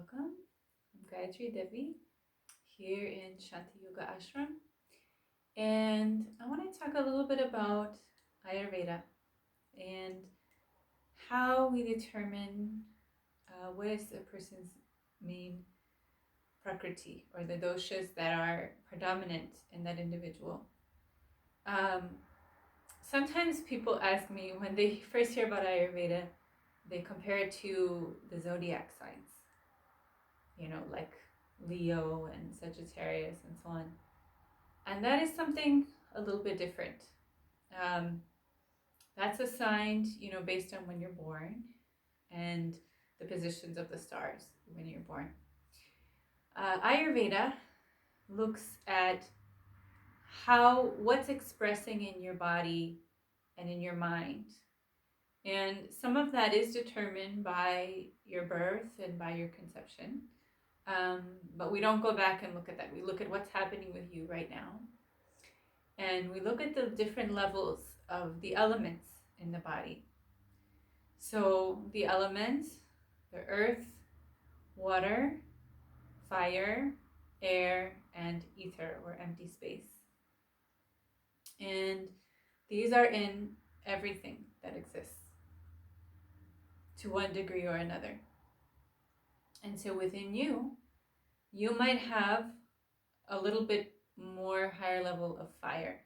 Welcome. I'm Gayatri Devi here in Shanti Yoga Ashram, and I want to talk a little bit about Ayurveda and how we determine what is a person's main prakriti or the doshas that are predominant in that individual. Um, Sometimes people ask me when they first hear about Ayurveda, they compare it to the zodiac signs, like Leo and Sagittarius and so on. And that is something a little bit different. Um, that's assigned, based on when you're born and the positions of the stars when you're born. Ayurveda looks at what's expressing in your body and in your mind. And some of that is determined by your birth and by your conception. But we don't go back and look at that. We look at what's happening with you right now. And we look at the different levels of the elements in the body. So the elements, the earth, water, fire, air, and ether, or empty space. And these are in everything that exists to one degree or another. And so within you, you might have a little bit more higher level of fire.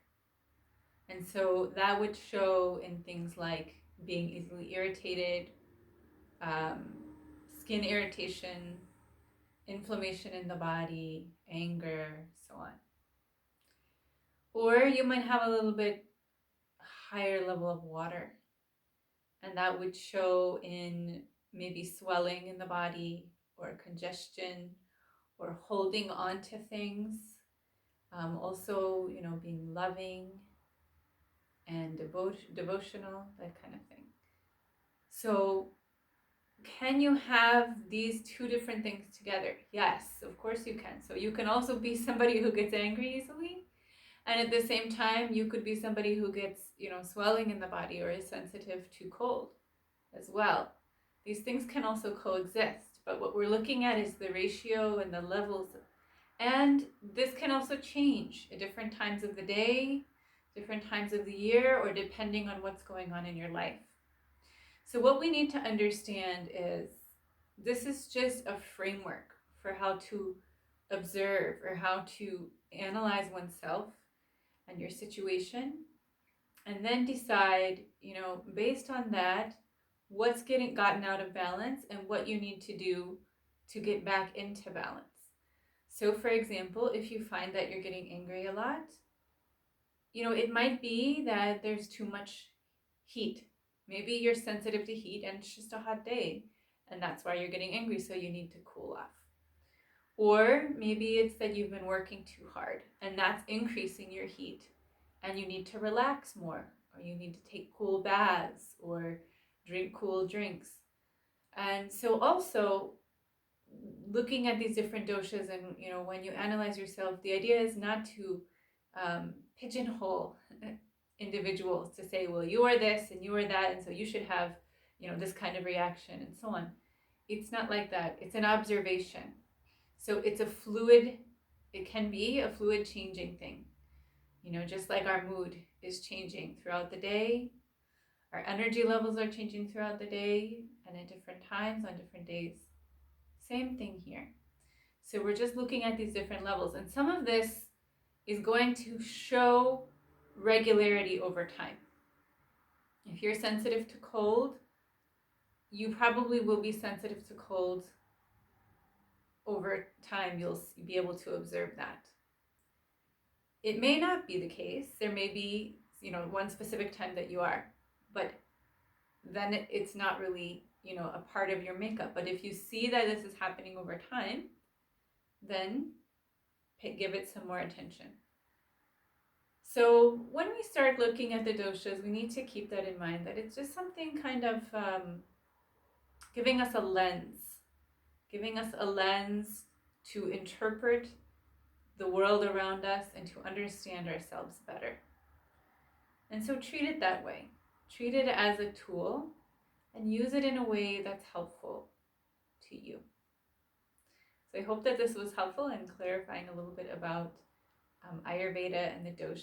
And so that would show in things like being easily irritated, skin irritation, inflammation in the body, anger, so on. Or you might have a little bit higher level of water, and that would show in maybe swelling in the body or congestion or holding on to things. Also, being loving and devotional, that kind of thing. So can you have these two different things together? Yes, of course you can. So you can also be somebody who gets angry easily, and at the same time you could be somebody who gets swelling in the body or is sensitive to cold as well. These things can also coexist, but what we're looking at is the ratio and the levels, and this can also change at different times of the day, different times of the year, or depending on what's going on in your life. So what we need to understand is this is just a framework for how to observe or how to analyze oneself and your situation, and then decide, based on that, what's gotten out of balance and what you need to do to get back into balance. So for example, if you find that you're getting angry a lot, it might be that there's too much heat. Maybe you're sensitive to heat and it's just a hot day, and that's why you're getting angry, so you need to cool off. Or maybe it's that you've been working too hard and that's increasing your heat and you need to relax more, or you need to take cool baths or drink cool drinks. And so also looking at these different doshas, and when you analyze yourself, the idea is not to pigeonhole individuals to say, well, you are this and you are that, and so you should have this kind of reaction and so on. It's not like that. It's an observation. So it's a fluid, it can be a fluid changing thing. Just like our mood is changing throughout the day, our energy levels are changing throughout the day and at different times on different days. Same thing here. So we're just looking at these different levels, and some of this is going to show regularity over time. If you're sensitive to cold, you probably will be sensitive to cold over time. You'll be able to observe that. It may not be the case. There may be, one specific time that you are, but then it's not really, a part of your makeup. But if you see that this is happening over time, then give it some more attention. So when we start looking at the doshas, we need to keep that in mind, that it's just something kind of giving us a lens to interpret the world around us and to understand ourselves better. And so treat it that way. Treat it as a tool and use it in a way that's helpful to you. So I hope that this was helpful in clarifying a little bit about Ayurveda and the dosha.